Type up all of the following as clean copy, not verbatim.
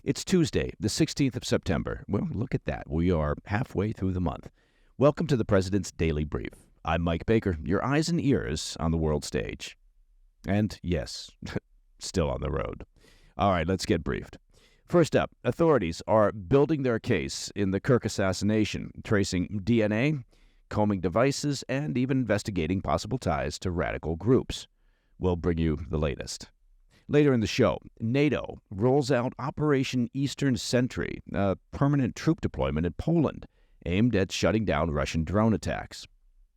It's Tuesday, the 16th of September. Well, look at that. We are halfway through the month. Welcome to the President's Daily Brief. I'm Mike Baker, your eyes and ears on the world stage. And yes, still on the road. All right, let's get briefed. First up, authorities are building their case in the Kirk assassination, tracing DNA, combing devices, and even investigating possible ties to radical groups. We'll bring you the latest. Later in the show, NATO rolls out Operation Eastern Sentry, a permanent troop deployment in Poland aimed at shutting down Russian drone attacks.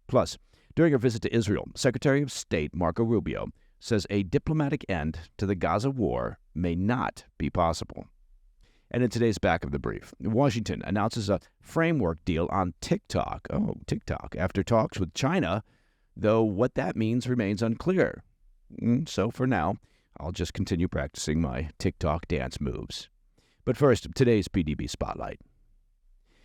Plus, during a visit to Israel, Secretary of State Marco Rubio says a diplomatic end to the Gaza war may not be possible. And in today's back of the brief, Washington announces a framework deal on Tik Tok. Oh, Tik Tok, after talks with China, though what that means remains unclear. So for now, I'll just continue practicing my TikTok dance moves. But first, today's PDB Spotlight.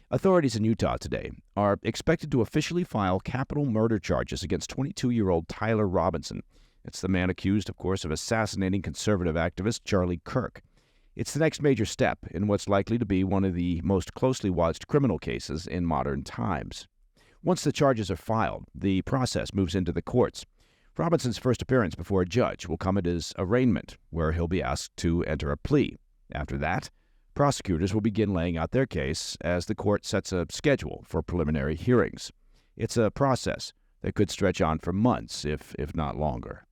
Authorities in Utah today are expected to officially file capital murder charges against 22-year-old Tyler Robinson. It's the man accused, of course, of assassinating conservative activist Charlie Kirk. It's the next major step in what's likely to be one of the most closely watched criminal cases in modern times. Once the charges are filed, the process moves into the courts. Robinson's first appearance before a judge will come at his arraignment, where he'll be asked to enter a plea. After that, prosecutors will begin laying out their case as the court sets a schedule for preliminary hearings. It's a process that could stretch on for months, if not longer.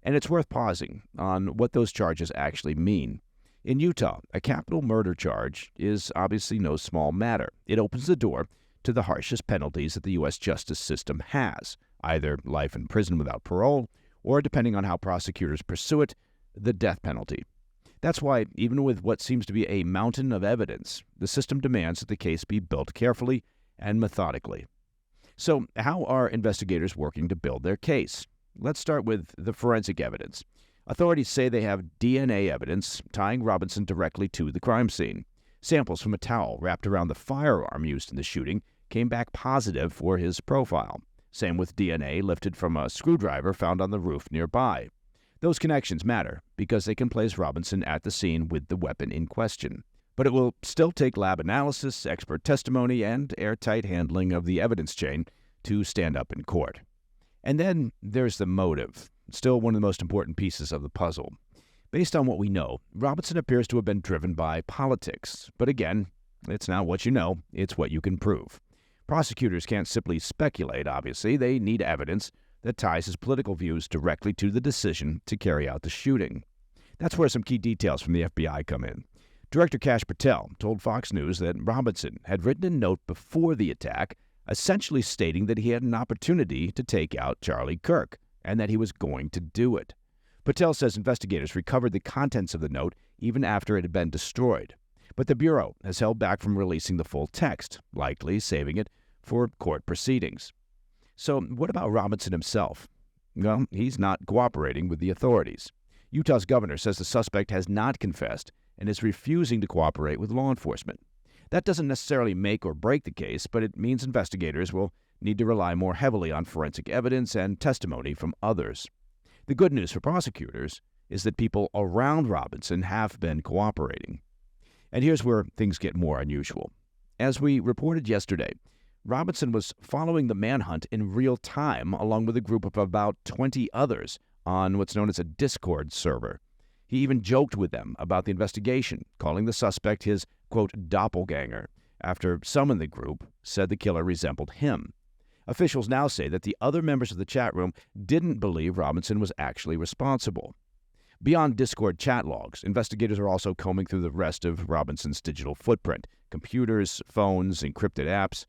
And it's worth pausing on what those charges actually mean. In Utah, a capital murder charge is obviously no small matter. It opens the door to the harshest penalties that the U.S. justice system has, either life in prison without parole, or, depending on how prosecutors pursue it, the death penalty. That's why, even with what seems to be a mountain of evidence, the system demands that the case be built carefully and methodically. So, how are investigators working to build their case? Let's start with the forensic evidence. Authorities say they have DNA evidence tying Robinson directly to the crime scene. Samples from a towel wrapped around the firearm used in the shooting came back positive for his profile. Same with DNA lifted from a screwdriver found on the roof nearby. Those connections matter because they can place Robinson at the scene with the weapon in question. But it will still take lab analysis, expert testimony, and airtight handling of the evidence chain to stand up in court. And then there's the motive, still one of the most important pieces of the puzzle. Based on what we know, Robinson appears to have been driven by politics. But again, it's not what you know, it's what you can prove. Prosecutors can't simply speculate, obviously. They need evidence that ties his political views directly to the decision to carry out the shooting. That's where some key details from the FBI come in. Director Kash Patel told Fox News that Robinson had written a note before the attack, essentially stating that he had an opportunity to take out Charlie Kirk, and that he was going to do it. Patel says investigators recovered the contents of the note even after it had been destroyed. But the Bureau has held back from releasing the full text, likely saving it for court proceedings. So what about Robinson himself? Well, he's not cooperating with the authorities. Utah's governor says the suspect has not confessed and is refusing to cooperate with law enforcement. That doesn't necessarily make or break the case, but it means investigators will need to rely more heavily on forensic evidence and testimony from others. The good news for prosecutors is that people around Robinson have been cooperating. And here's where things get more unusual. As we reported yesterday, Robinson was following the manhunt in real time along with a group of about 20 others on what's known as a Discord server. He even joked with them about the investigation, calling the suspect his, quote, doppelganger, after some in the group said the killer resembled him. Officials now say that the other members of the chat room didn't believe Robinson was actually responsible. Beyond Discord chat logs, investigators are also combing through the rest of Robinson's digital footprint: computers, phones, encrypted apps.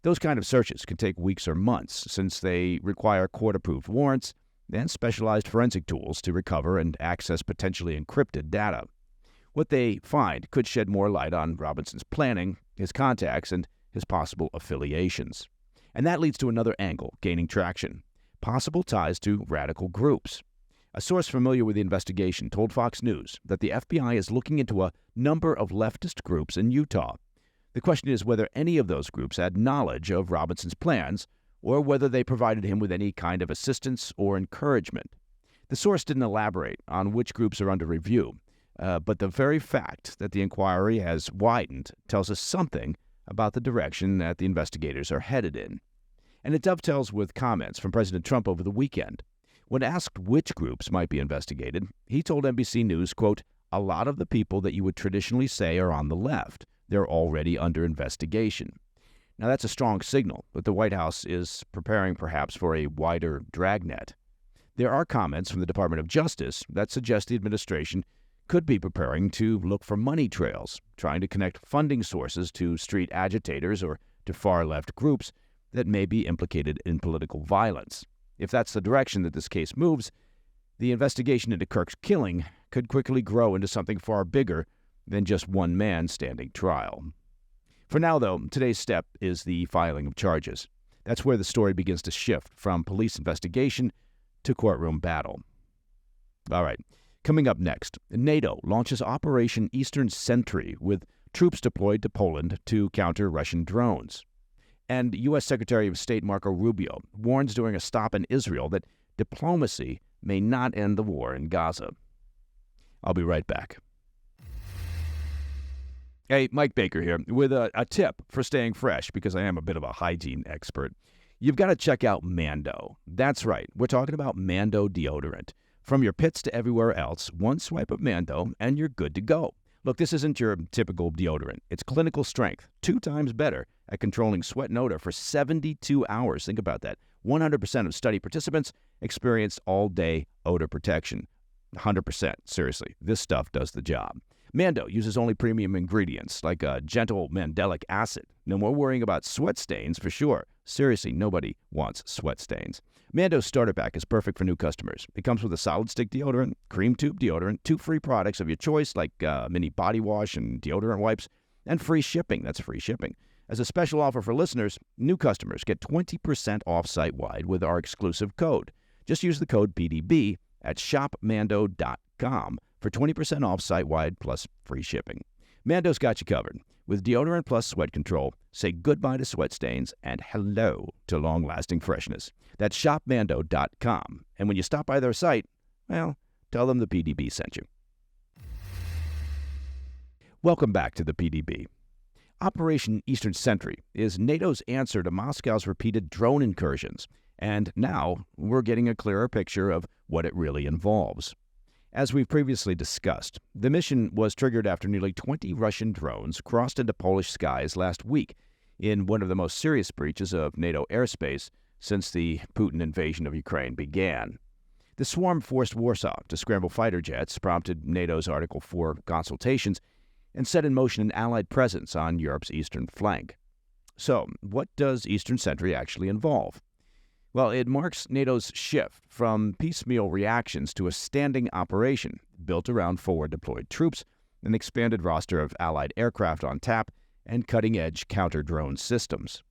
Those kind of searches can take weeks or months, since they require court-approved warrants and specialized forensic tools to recover and access potentially encrypted data. What they find could shed more light on Robinson's planning, his contacts, and his possible affiliations. And that leads to another angle gaining traction: possible ties to radical groups. A source familiar with the investigation told Fox News that the FBI is looking into a number of leftist groups in Utah. The question is whether any of those groups had knowledge of Robinson's plans, or whether they provided him with any kind of assistance or encouragement. The source didn't elaborate on which groups are under review, But the very fact that the inquiry has widened tells us something about the direction that the investigators are headed in. And it dovetails with comments from President Trump over the weekend. When asked which groups might be investigated, he told NBC News, quote, "A lot of the people that you would traditionally say are on the left. They're already under investigation." Now, that's a strong signal that the White House is preparing perhaps for a wider dragnet. There are comments from the Department of Justice that suggest the administration could be preparing to look for money trails, trying to connect funding sources to street agitators or to far-left groups that may be implicated in political violence. If that's the direction that this case moves, the investigation into Kirk's killing could quickly grow into something far bigger than just one man standing trial. For now, though, today's step is the filing of charges. That's where the story begins to shift from police investigation to courtroom battle. All right, coming up next, NATO launches Operation Eastern Sentry with troops deployed to Poland to counter Russian drones. And U.S. Secretary of State Marco Rubio warns during a stop in Israel that diplomacy may not end the war in Gaza. I'll be right back. Hey, Mike Baker here with a tip for staying fresh because I am a bit of a hygiene expert. You've got to check out Mando. That's right, we're talking about Mando deodorant. From your pits to everywhere else, one swipe of Mando and you're good to go. Look, this isn't your typical deodorant. It's clinical strength, 2 times better at controlling sweat and odor for 72 hours. Think about that. 100% of study participants experienced all-day odor protection. 100%. Seriously, this stuff does the job. Mando uses only premium ingredients like a gentle mandelic acid. No more worrying about sweat stains for sure. Seriously, nobody wants sweat stains. Mando's starter pack is perfect for new customers. It comes with a solid stick deodorant, cream tube deodorant, 2 free products of your choice like mini body wash and deodorant wipes, and free shipping. That's free shipping. As a special offer for listeners, new customers get 20% off site-wide with our exclusive code. Just use the code PDB at shopmando.com for 20% off site-wide plus free shipping. Mando's got you covered. With deodorant plus sweat control, say goodbye to sweat stains and hello to long-lasting freshness. That's shopmando.com. And when you stop by their site, well, tell them the PDB sent you. Welcome back to the PDB. Operation Eastern Sentry is NATO's answer to Moscow's repeated drone incursions, and now we're getting a clearer picture of what it really involves. As we've previously discussed, the mission was triggered after nearly 20 Russian drones crossed into Polish skies last week in one of the most serious breaches of NATO airspace since the Putin invasion of Ukraine began. The swarm forced Warsaw to scramble fighter jets, prompted NATO's Article 4 consultations, and set in motion an Allied presence on Europe's eastern flank. So, what does Eastern Sentry actually involve? Well, it marks NATO's shift from piecemeal reactions to a standing operation built around forward-deployed troops, an expanded roster of Allied aircraft on tap, and cutting-edge counter-drone systems.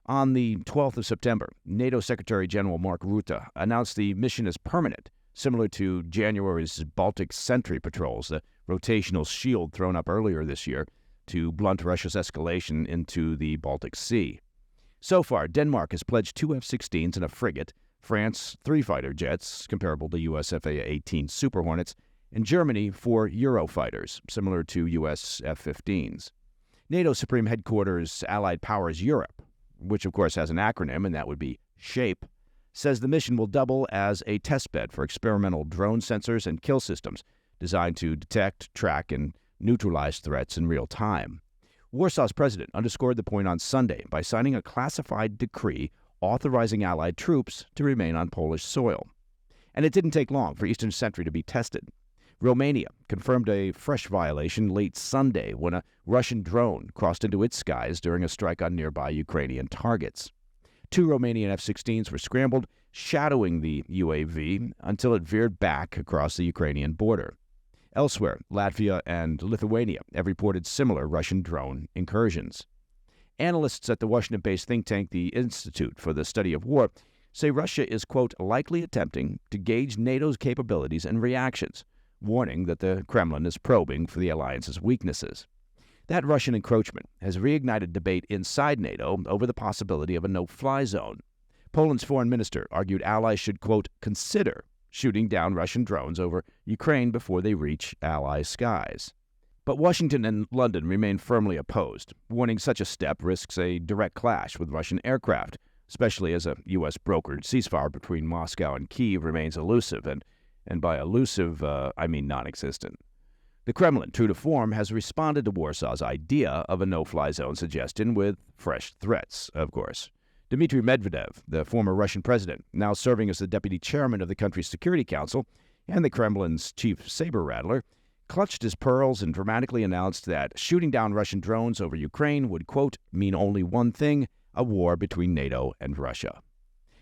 On the 12th of September, NATO Secretary General Mark Rutte announced the mission is permanent, similar to January's Baltic Sentry patrols, the rotational shield thrown up earlier this year to blunt Russia's escalation into the Baltic Sea. So far, Denmark has pledged 2 F-16s and a frigate, France 3 fighter jets, comparable to U.S. F/A-18 Super Hornets, and Germany 4 Eurofighters, similar to U.S. F-15s. NATO Supreme Headquarters Allied Powers Europe, which of course has an acronym, and that would be SHAPE, says the mission will double as a testbed for experimental drone sensors and kill systems designed to detect, track, and neutralize threats in real time. Warsaw's president underscored the point on Sunday by signing a classified decree authorizing Allied troops to remain on Polish soil. And it didn't take long for Eastern Sentry to be tested. Romania confirmed a fresh violation late Sunday when a Russian drone crossed into its skies during a strike on nearby Ukrainian targets. 2 Romanian F-16s were scrambled, shadowing the UAV until it veered back across the Ukrainian border. Elsewhere, Latvia and Lithuania have reported similar Russian drone incursions. Analysts at the Washington-based think tank the Institute for the Study of War say Russia is, quote, likely attempting to gauge NATO's capabilities and reactions, warning that the Kremlin is probing for the alliance's weaknesses. That Russian encroachment has reignited debate inside NATO over the possibility of a no-fly zone. Poland's foreign minister argued allies should, quote, consider shooting down Russian drones over Ukraine before they reach ally skies. But Washington and London remain firmly opposed, warning such a step risks a direct clash with Russian aircraft, especially as a U.S. brokered ceasefire between Moscow and Kyiv remains elusive, and by elusive, I mean non-existent. The Kremlin, true to form, has responded to Warsaw's idea of a no-fly zone suggestion with fresh threats, of course. Dmitry Medvedev, the former Russian president, now serving as the deputy chairman of the country's Security Council and the Kremlin's chief saber-rattler, clutched his pearls and dramatically announced that shooting down Russian drones over Ukraine would, quote, mean only one thing, a war between NATO and Russia.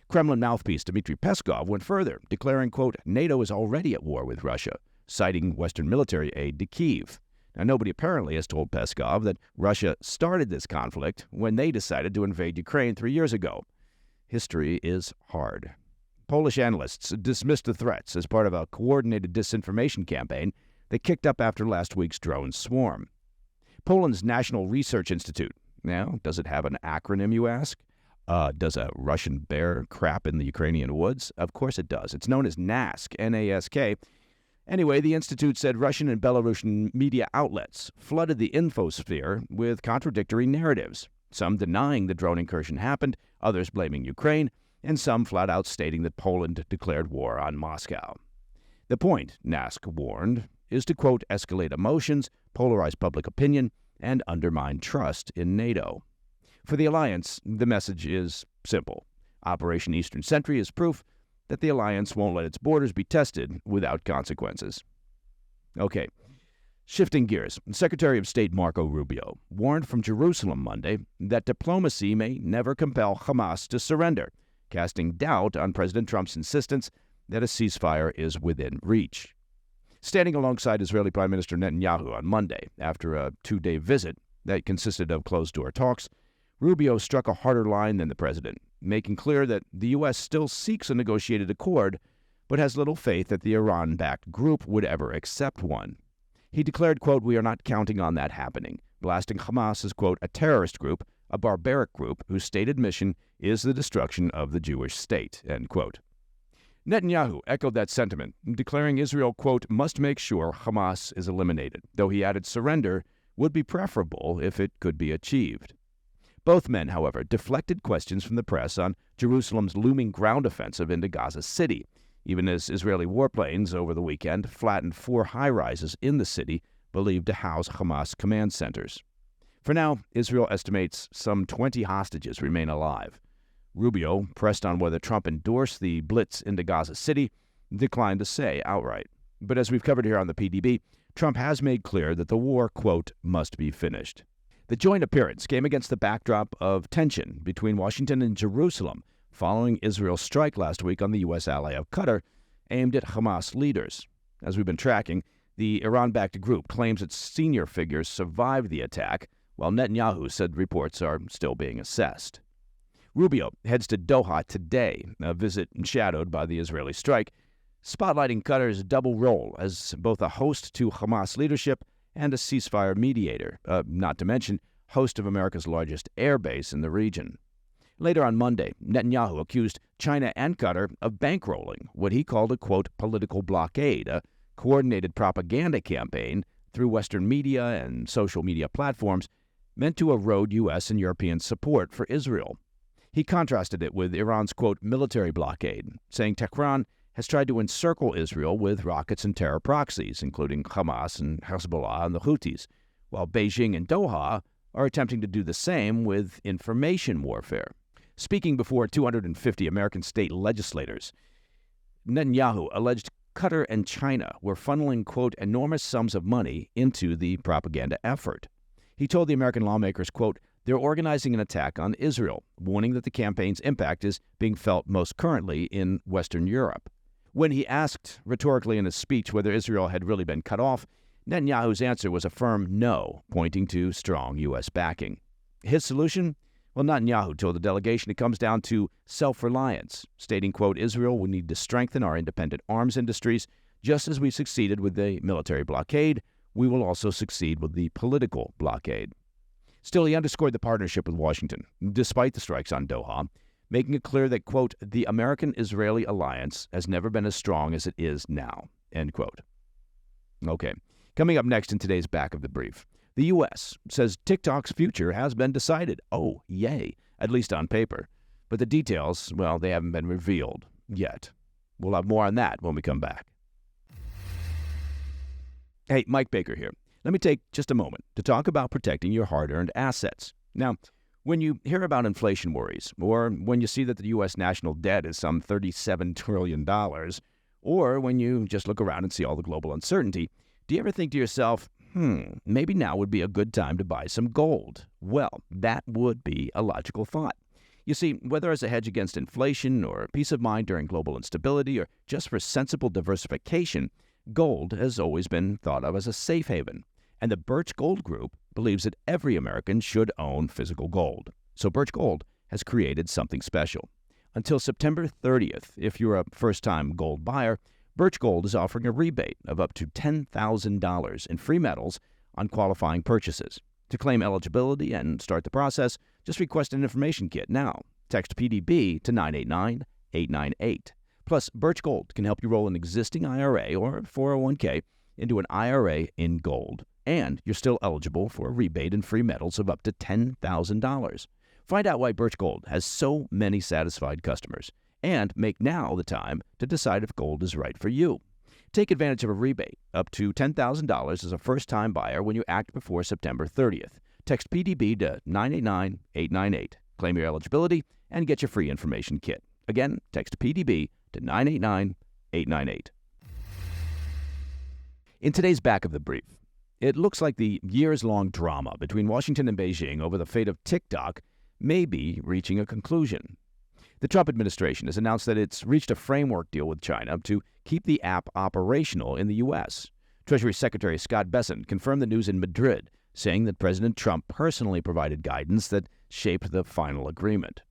Kremlin mouthpiece Dmitry Peskov went further, declaring, quote, NATO is already at war with Russia, citing Western military aid to Kyiv. Now, nobody apparently has told Peskov that Russia started this conflict when they decided to invade Ukraine 3 years ago. History is hard. Polish analysts dismissed the threats as part of a coordinated disinformation campaign that kicked up after last week's drone swarm. Poland's National Research Institute. Now, does it have an acronym, you ask? Does a Russian bear crap in the Ukrainian woods? Of course it does. It's known as NASK, N-A-S-K. Anyway, the Institute said Russian and Belarusian media outlets flooded the infosphere with contradictory narratives, some denying the drone incursion happened, others blaming Ukraine, and some flat out stating that Poland declared war on Moscow. The point, NASK warned, is to, quote, escalate emotions, polarize public opinion, and undermine trust in NATO. For the alliance, the message is simple. Operation Eastern Sentry is proof that the alliance won't let its borders be tested without consequences. Okay, shifting gears, Secretary of State Marco Rubio warned from Jerusalem Monday that diplomacy may never compel Hamas to surrender, casting doubt on President Trump's insistence that a ceasefire is within reach. Standing alongside Israeli Prime Minister Netanyahu on Monday after a 2-day visit that consisted of closed-door talks, Rubio struck a harder line than the president, making clear that the U.S. still seeks a negotiated accord, but has little faith that the Iran-backed group would ever accept one. He declared, quote, we are not counting on that happening, blasting Hamas as, quote, a terrorist group, a barbaric group whose stated mission is the destruction of the Jewish state, end quote. Netanyahu echoed that sentiment, declaring Israel, quote, must make sure Hamas is eliminated, though he added surrender would be preferable if it could be achieved. Both men, however, deflected questions from the press on Jerusalem's looming ground offensive into Gaza City, even as Israeli warplanes over the weekend flattened 4 high-rises in the city believed to house Hamas command centers. For now, Israel estimates some 20 hostages remain alive. Rubio, pressed on whether Trump endorsed the blitz into Gaza City, declined to say outright. But as we've covered here on the PDB, Trump has made clear that the war, quote, must be finished. The joint appearance came against the backdrop of tension between Washington and Jerusalem following Israel's strike last week on the U.S. ally of Qatar, aimed at Hamas leaders. As we've been tracking, the Iran-backed group claims its senior figures survived the attack, while Netanyahu said reports are still being assessed. Rubio heads to Doha today, a visit shadowed by the Israeli strike, spotlighting Qatar's double role as both a host to Hamas leadership and a ceasefire mediator, not to mention host of America's largest air base in the region. Later on Monday, Netanyahu accused China and Qatar of bankrolling what he called a, quote, political blockade, a coordinated propaganda campaign through Western media and social media platforms meant to erode U.S. and European support for Israel. He contrasted it with Iran's, quote, military blockade, saying Tehran has tried to encircle Israel with rockets and terror proxies, including Hamas and Hezbollah and the Houthis, while Beijing and Doha are attempting to do the same with information warfare. Speaking before 250 American state legislators, Netanyahu alleged Qatar and China were funneling, quote, enormous sums of money into the propaganda effort. He told the American lawmakers, quote, they're organizing an attack on Israel, warning that the campaign's impact is being felt most currently in Western Europe. When he asked rhetorically in his speech whether Israel had really been cut off, Netanyahu's answer was a firm no, pointing to strong U.S. backing. His solution? Well, Netanyahu told the delegation it comes down to self-reliance, stating, quote, Israel will need to strengthen our independent arms industries. Just as we succeeded with the military blockade, we will also succeed with the political blockade. Still, he underscored the partnership with Washington. Despite the strikes on Doha, making it clear that, quote, the American-Israeli alliance has never been as strong as it is now, end quote. Okay, coming up next in today's Back of the Brief, the U.S. says TikTok's future has been decided. Oh, yay, at least on paper. But the details, well, they haven't been revealed yet. We'll have more on that when we come back. Hey, Mike Baker here. Let me take just a moment to talk about protecting your hard-earned assets. Now, when you hear about inflation worries, or when you see that the U.S. national debt is some $37 trillion, or when you just look around and see all the global uncertainty, do you ever think to yourself, maybe now would be a good time to buy some gold? Well, that would be a logical thought. You see, whether as a hedge against inflation or peace of mind during global instability or just for sensible diversification, gold has always been thought of as a safe haven. And the Birch Gold Group believes that every American should own physical gold. So Birch Gold has created something special. Until September 30th, if you're a first-time gold buyer, Birch Gold is offering a rebate of up to $10,000 in free metals on qualifying purchases. To claim eligibility and start the process, just request an information kit now. Text PDB to 989-898. Plus, Birch Gold can help you roll an existing IRA or 401k into an IRA in gold. And you're still eligible for a rebate in free metals of up to $10,000. Find out why Birch Gold has so many satisfied customers, and make now the time to decide if gold is right for you. Take advantage of a rebate up to $10,000 as a first-time buyer when you act before September 30th. Text PDB to 989-898. Claim your eligibility and get your free information kit. Again, text PDB to 989-898. In today's Back of the Brief, it looks like the years-long drama between Washington and Beijing over the fate of TikTok may be reaching a conclusion. The Trump administration has announced that it's reached a framework deal with China to keep the app operational in the U.S. Treasury Secretary Scott Bessent confirmed the news in Madrid, saying that President Trump personally provided guidance that shaped the final agreement.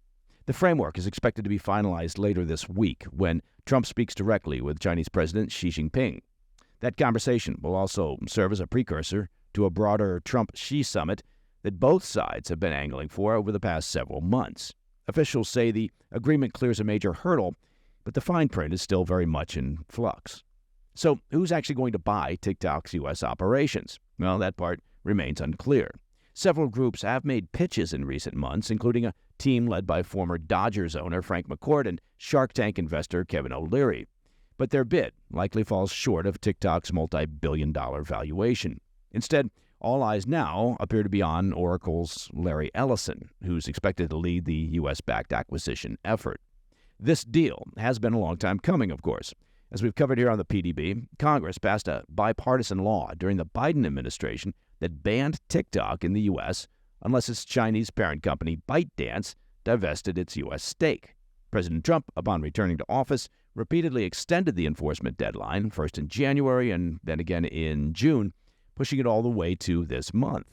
The framework is expected to be finalized later this week when Trump speaks directly with Chinese President Xi Jinping. That conversation will also serve as a precursor to a broader Trump-Xi summit that both sides have been angling for over the past several months. Officials say the agreement clears a major hurdle, but the fine print is still very much in flux. So who's actually going to buy TikTok's U.S. operations? Well, that part remains unclear. Several groups have made pitches in recent months, including a team led by former Dodgers owner Frank McCourt and Shark Tank investor Kevin O'Leary. But their bid likely falls short of TikTok's multi-billion-dollar valuation. Instead, all eyes now appear to be on Oracle's Larry Ellison, who's expected to lead the U.S.-backed acquisition effort. This deal has been a long time coming, of course. As we've covered here on the PDB, Congress passed a bipartisan law during the Biden administration that banned TikTok in the U.S. unless its Chinese parent company ByteDance divested its U.S. stake. President Trump, upon returning to office, repeatedly extended the enforcement deadline, first in January and then again in June, pushing it all the way to this month.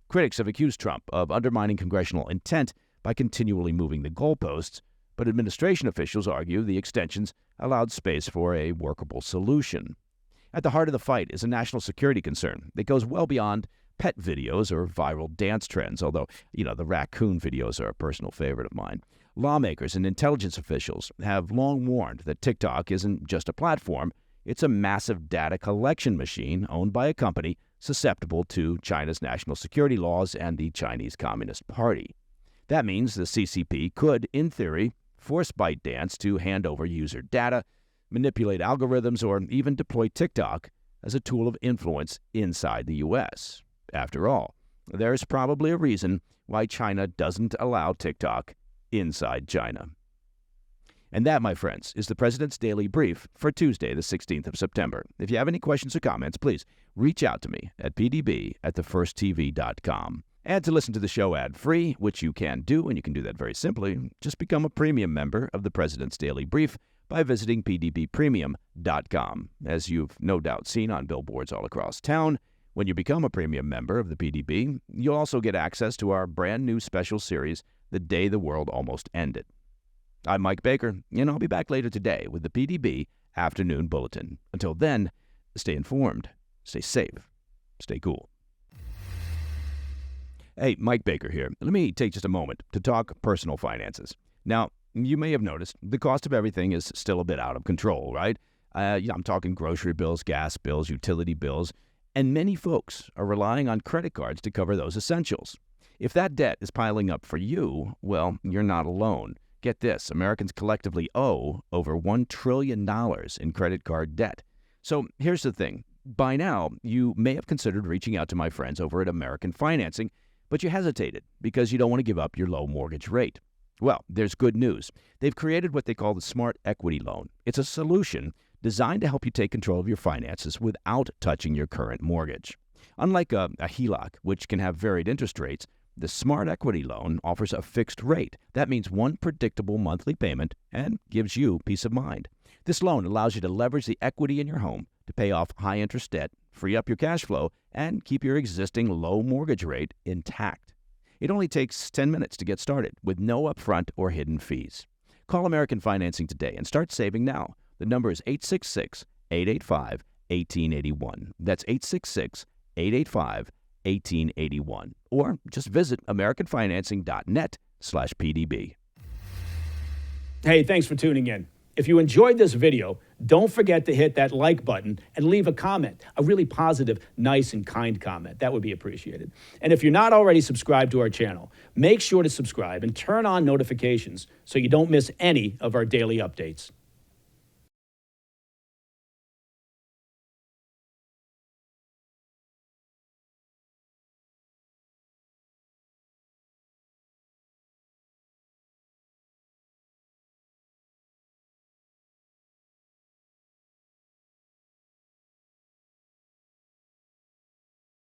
Critics have accused Trump of undermining congressional intent by continually moving the goalposts, but administration officials argue the extensions allowed space for a workable solution. At the heart of the fight is a national security concern that goes well beyond pet videos or viral dance trends, although, the raccoon videos are a personal favorite of mine. Lawmakers and intelligence officials have long warned that TikTok isn't just a platform, it's a massive data collection machine owned by a company susceptible to China's national security laws and the Chinese Communist Party. That means the CCP could, in theory, force ByteDance to hand over user data, manipulate algorithms, or even deploy TikTok as a tool of influence inside the U.S. After all, there's probably a reason why China doesn't allow TikTok inside China. And that, my friends, is the President's Daily Brief for Tuesday, the 16th of September. If you have any questions or comments, please reach out to me at pdb@thefirsttv.com. And to listen to the show ad-free, which you can do, and you can do that very simply, just become a premium member of the President's Daily Brief by visiting pdbpremium.com. As you've no doubt seen on billboards all across town, when you become a premium member of the PDB, you'll also get access to our brand new special series, The Day the World Almost Ended. I'm Mike Baker, and I'll be back later today with the PDB Afternoon Bulletin. Until then, stay informed, stay safe, stay cool. Hey, Mike Baker here. Let me take just a moment to talk personal finances. Now, You may have noticed the cost of everything is still a bit out of control, right? I'm talking grocery bills, gas bills, utility bills, and many folks are relying on credit cards to cover those essentials. If that debt is piling up for you, well, you're not alone. Get this, Americans collectively owe over $1 trillion in credit card debt. So here's the thing. By now, you may have considered reaching out to my friends over at American Financing, but you hesitated because you don't want to give up your low mortgage rate. Well, there's good news. They've created what they call the Smart Equity Loan. It's a solution designed to help you take control of your finances without touching your current mortgage. Unlike a HELOC, which can have varied interest rates, the Smart Equity Loan offers a fixed rate. That means one predictable monthly payment and gives you peace of mind. This loan allows you to leverage the equity in your home to pay off high-interest debt, free up your cash flow, and keep your existing low mortgage rate intact. It only takes 10 minutes to get started with no upfront or hidden fees. Call American Financing today and start saving now. The number is 866-885-1881. That's 866-885-1881. Or just visit americanfinancing.net/PDB. Hey, thanks for tuning in. If you enjoyed this video, don't forget to hit that like button and leave a comment, a really positive, nice, and kind comment. That would be appreciated. And if you're not already subscribed to our channel, make sure to subscribe and turn on notifications so you don't miss any of our daily updates.